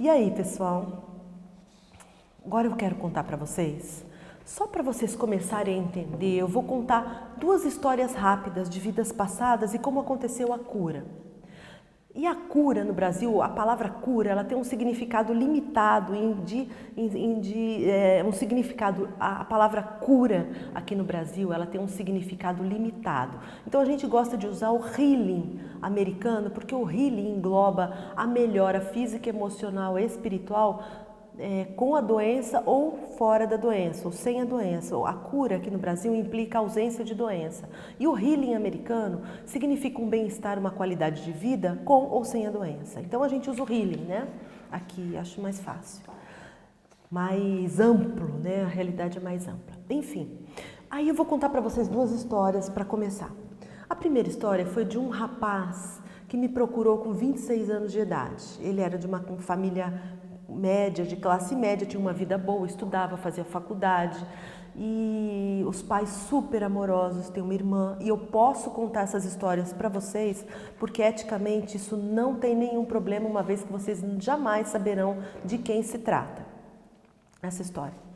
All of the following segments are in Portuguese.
E aí, pessoal? Agora eu quero contar para vocês, só para vocês começarem a entender, eu vou contar duas histórias rápidas de vidas passadas e como aconteceu a cura. E a cura no Brasil, a palavra cura, ela tem um significado limitado, um significado, a palavra cura aqui no Brasil, ela tem um significado limitado. Então a gente gosta de usar o healing americano, porque o healing engloba a melhora física, emocional e espiritual com a doença ou fora da doença, ou sem a doença. A cura aqui no Brasil implica a ausência de doença. E o healing americano significa um bem-estar, uma qualidade de vida com ou sem a doença. Então a gente usa o healing, né? Aqui acho mais fácil. Mais amplo, né? A realidade é mais ampla. Enfim, aí eu vou contar para vocês duas histórias para começar. A primeira história foi de um rapaz que me procurou com 26 anos de idade. Ele era de uma família média, de classe média, tinha uma vida boa, estudava, fazia faculdade e os pais super amorosos, tem uma irmã e eu posso contar essas histórias para vocês porque eticamente isso não tem nenhum problema, uma vez que vocês jamais saberão de quem se trata essa história.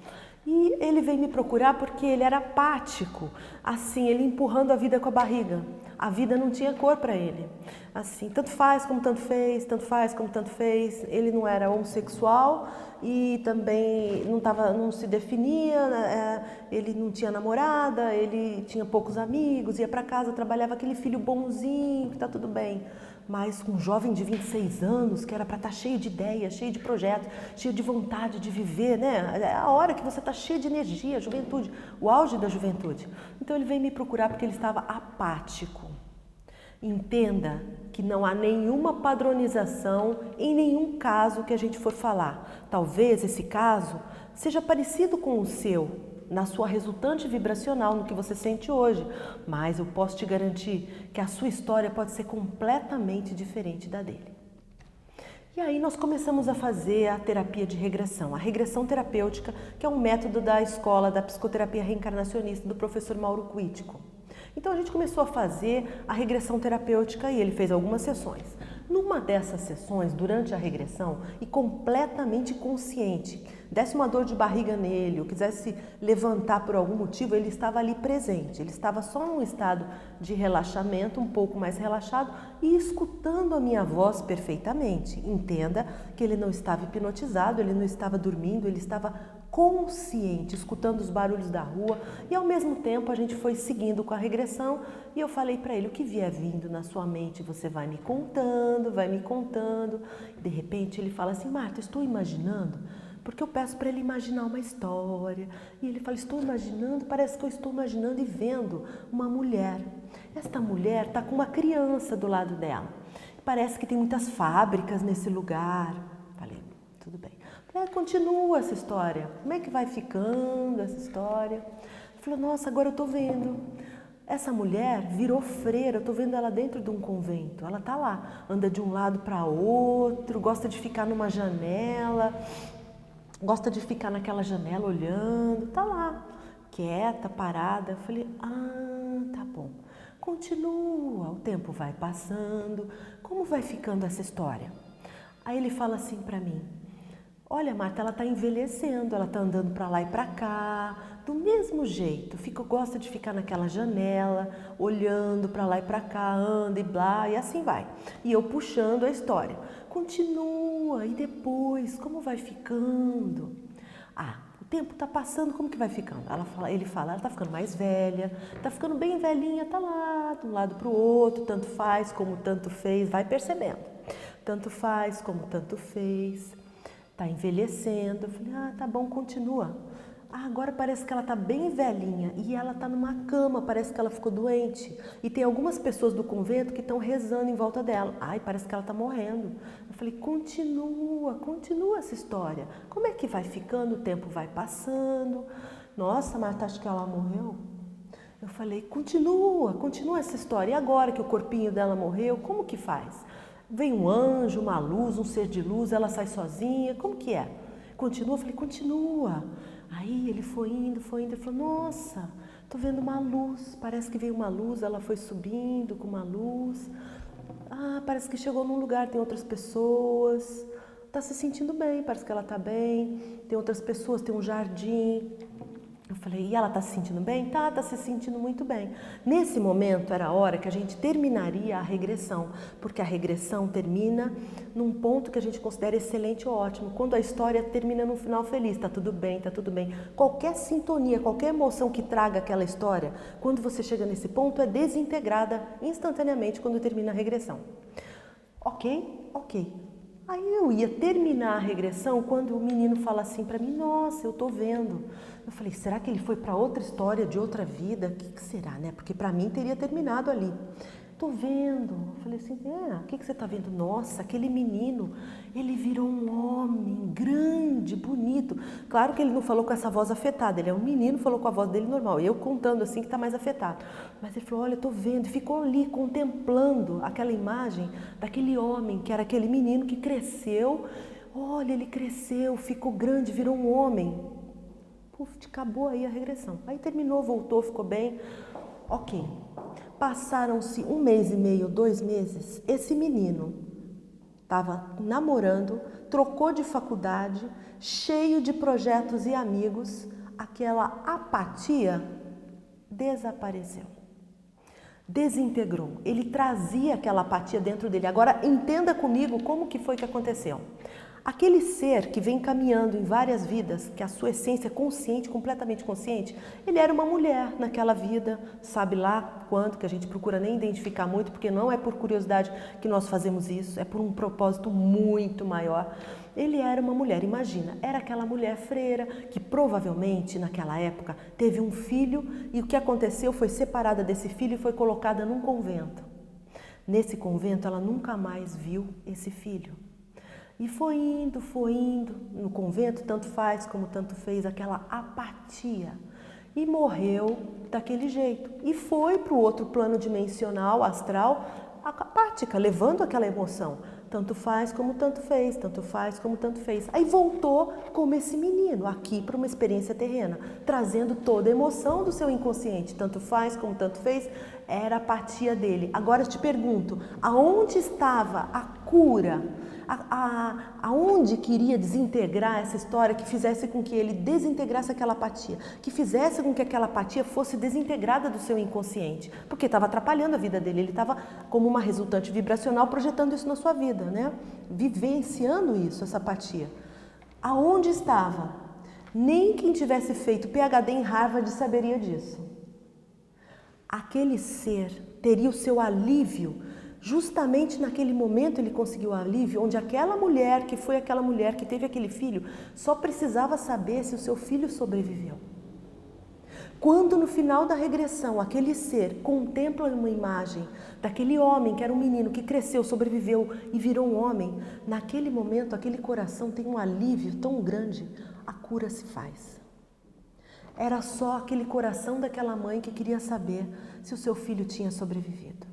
E ele veio me procurar porque ele era apático, assim, ele empurrando a vida com a barriga. A vida não tinha cor para ele. Assim, tanto faz como tanto fez, tanto faz como tanto fez. Ele não era homossexual e também não se definia, ele não tinha namorada, ele tinha poucos amigos, ia para casa, trabalhava aquele filho bonzinho, que tá tudo bem. Mas um jovem de 26 anos, que era para estar cheio de ideias, cheio de projetos, cheio de vontade de viver, né? É a hora que você está cheio de energia, juventude, o auge da juventude. Então ele veio me procurar porque ele estava apático. Entenda que não há nenhuma padronização em nenhum caso que a gente for falar. Talvez esse caso seja parecido com o seu, na sua resultante vibracional, no que você sente hoje, mas eu posso te garantir que a sua história pode ser completamente diferente da dele. E aí nós começamos a fazer a terapia de regressão, a regressão terapêutica, que é um método da escola da psicoterapia reencarnacionista do professor Mauro Quitico. Então a gente começou a fazer a regressão terapêutica e ele fez algumas sessões. Numa dessas sessões, durante a regressão, e completamente consciente, desse uma dor de barriga nele, ou quisesse levantar por algum motivo, ele estava ali presente. Ele estava só num estado de relaxamento, um pouco mais relaxado, e escutando a minha voz perfeitamente. Entenda que ele não estava hipnotizado, ele não estava dormindo, ele estava consciente, escutando os barulhos da rua e ao mesmo tempo a gente foi seguindo com a regressão e eu falei para ele, o que vier vindo na sua mente você vai me contando, de repente ele fala assim, Marta, estou imaginando, porque eu peço para ele imaginar uma história e ele fala, estou imaginando, parece que eu estou imaginando e vendo uma mulher, esta mulher está com uma criança do lado dela, parece que tem muitas fábricas nesse lugar, falei, tudo bem. Continua essa história, como é que vai ficando essa história? Ele falou, nossa, agora eu estou vendo, essa mulher virou freira, eu estou vendo ela dentro de um convento, ela está lá, anda de um lado para outro, gosta de ficar numa janela, gosta de ficar naquela janela olhando, está lá, quieta, parada. Eu falei, tá bom, continua, o tempo vai passando, como vai ficando essa história? Aí ele fala assim para mim, olha, Marta, ela está envelhecendo, ela está andando para lá e para cá, do mesmo jeito, gosta de ficar naquela janela, olhando para lá e para cá, anda e blá, e assim vai. E eu puxando a história. Continua, e depois, como vai ficando? O tempo está passando, como que vai ficando? Ele fala, ela está ficando mais velha, está ficando bem velhinha, está lá, de um lado para o outro, tanto faz como tanto fez, vai percebendo. Tanto faz como tanto fez. Está envelhecendo. Eu falei, tá bom, continua. Agora parece que ela está bem velhinha e ela está numa cama, parece que ela ficou doente. E tem algumas pessoas do convento que estão rezando em volta dela. Parece que ela está morrendo. Eu falei, continua essa história. Como é que vai ficando, o tempo vai passando. Nossa, Marta, acho que ela morreu. Eu falei, continua essa história. E agora que o corpinho dela morreu, como que faz? Vem um anjo, uma luz, um ser de luz, ela sai sozinha, como que é? Continua? Eu falei, continua. Aí ele foi indo, ele falou, nossa, tô vendo uma luz, parece que veio uma luz, ela foi subindo com uma luz. Parece que chegou num lugar, tem outras pessoas. tá se sentindo bem, parece que ela tá bem, tem outras pessoas, tem um jardim. Eu falei, e ela tá se sentindo bem? Tá se sentindo muito bem. Nesse momento era a hora que a gente terminaria a regressão, porque a regressão termina num ponto que a gente considera excelente ou ótimo, quando a história termina num final feliz, tá tudo bem, tá tudo bem. Qualquer sintonia, qualquer emoção que traga aquela história, quando você chega nesse ponto, é desintegrada instantaneamente quando termina a regressão. Ok. Aí eu ia terminar a regressão quando o menino fala assim para mim, nossa, eu tô vendo. Eu falei, será que ele foi para outra história de outra vida? O que será, né? Porque para mim teria terminado ali. Tô vendo. Eu falei assim, o que você tá vendo? Nossa, aquele menino, ele virou um homem grande, bonito. Claro que ele não falou com essa voz afetada, ele é um menino, falou com a voz dele normal. Eu contando assim que tá mais afetado. Mas ele falou, olha, eu tô vendo. E ficou ali contemplando aquela imagem daquele homem, que era aquele menino que cresceu. Olha, ele cresceu, ficou grande, virou um homem. Puf, acabou aí a regressão. Aí terminou, voltou, ficou bem. Ok. Passaram-se 1 mês e meio, 2 meses, esse menino estava namorando, trocou de faculdade, cheio de projetos e amigos, aquela apatia desapareceu, desintegrou. Ele trazia aquela apatia dentro dele. Agora entenda comigo como que foi que aconteceu. Aquele ser que vem caminhando em várias vidas, que a sua essência é consciente, completamente consciente, ele era uma mulher naquela vida, sabe lá quando, que a gente procura nem identificar muito, porque não é por curiosidade que nós fazemos isso, é por um propósito muito maior. Ele era uma mulher, imagina, era aquela mulher freira que provavelmente naquela época teve um filho e o que aconteceu foi separada desse filho e foi colocada num convento. Nesse convento ela nunca mais viu esse filho. E foi indo, no convento, tanto faz como tanto fez, aquela apatia. E morreu daquele jeito. E foi para o outro plano dimensional, astral, apática, levando aquela emoção. Tanto faz como tanto fez, tanto faz como tanto fez. Aí voltou como esse menino, aqui para uma experiência terrena, trazendo toda a emoção do seu inconsciente. Tanto faz como tanto fez, era a apatia dele. Agora eu te pergunto, aonde estava a cura? Aonde queria desintegrar essa história que fizesse com que ele desintegrasse aquela apatia, que fizesse com que aquela apatia fosse desintegrada do seu inconsciente, porque estava atrapalhando a vida dele, ele estava como uma resultante vibracional projetando isso na sua vida, né? Vivenciando isso, essa apatia. Aonde estava? Nem quem tivesse feito PhD em Harvard saberia disso. Aquele ser teria o seu alívio. Justamente naquele momento ele conseguiu alívio, onde aquela mulher, que foi aquela mulher que teve aquele filho, só precisava saber se o seu filho sobreviveu. Quando no final da regressão aquele ser contempla uma imagem daquele homem que era um menino que cresceu, sobreviveu e virou um homem, naquele momento aquele coração tem um alívio tão grande, a cura se faz. Era só aquele coração daquela mãe que queria saber se o seu filho tinha sobrevivido.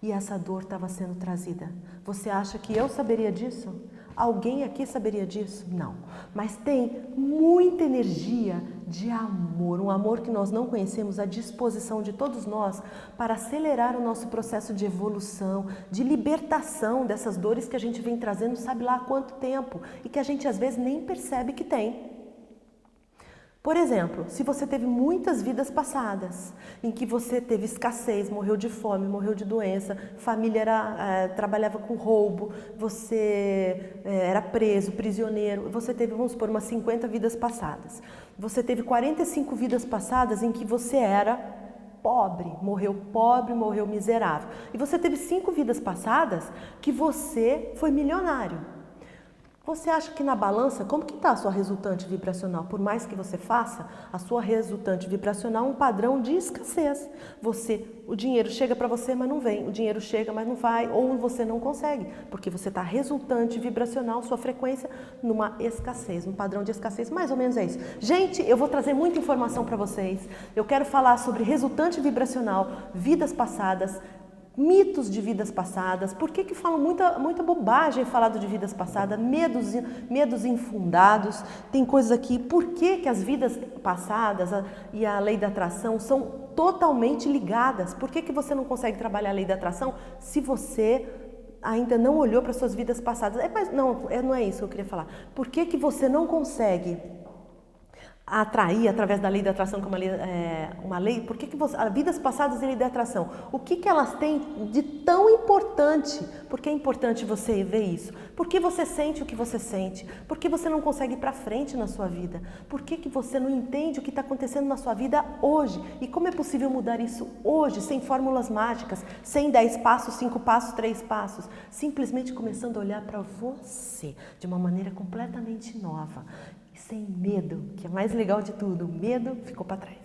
E essa dor estava sendo trazida. Você acha que eu saberia disso? Alguém aqui saberia disso? Não. Mas tem muita energia de amor, um amor que nós não conhecemos à disposição de todos nós para acelerar o nosso processo de evolução, de libertação dessas dores que a gente vem trazendo, sabe lá há quanto tempo, e que a gente às vezes nem percebe que tem. Por exemplo, se você teve muitas vidas passadas, em que você teve escassez, morreu de fome, morreu de doença, família trabalhava com roubo, você era preso, prisioneiro, você teve, vamos supor, umas 50 vidas passadas. Você teve 45 vidas passadas em que você era pobre, morreu miserável. E você teve 5 vidas passadas que você foi milionário. Você acha que na balança, como que está a sua resultante vibracional? Por mais que você faça, a sua resultante vibracional é um padrão de escassez. O dinheiro chega para você, mas não vem. O dinheiro chega, mas não vai. Ou você não consegue, porque você está resultante vibracional, sua frequência, numa escassez, um padrão de escassez. Mais ou menos é isso. Gente, eu vou trazer muita informação para vocês. Eu quero falar sobre resultante vibracional, vidas passadas, mitos de vidas passadas, por que falam muita bobagem falado de vidas passadas, medos infundados, tem coisas aqui, por que as vidas passadas e a lei da atração são totalmente ligadas, por que você não consegue trabalhar a lei da atração se você ainda não olhou para suas vidas passadas? Mas não é isso que eu queria falar. Por que que você não consegue atrair através da lei da atração, que é uma lei, por que que vidas passadas e lei da atração, o que que elas têm de tão importante? Por que é importante você ver isso? Por que você sente o que você sente? Por que você não consegue ir para frente na sua vida? Por que que você não entende o que está acontecendo na sua vida hoje? E como é possível mudar isso hoje, sem fórmulas mágicas, sem 10 passos, 5 passos, 3 passos? Simplesmente começando a olhar para você de uma maneira completamente nova. Sem medo, que é mais legal de tudo, o medo ficou para trás.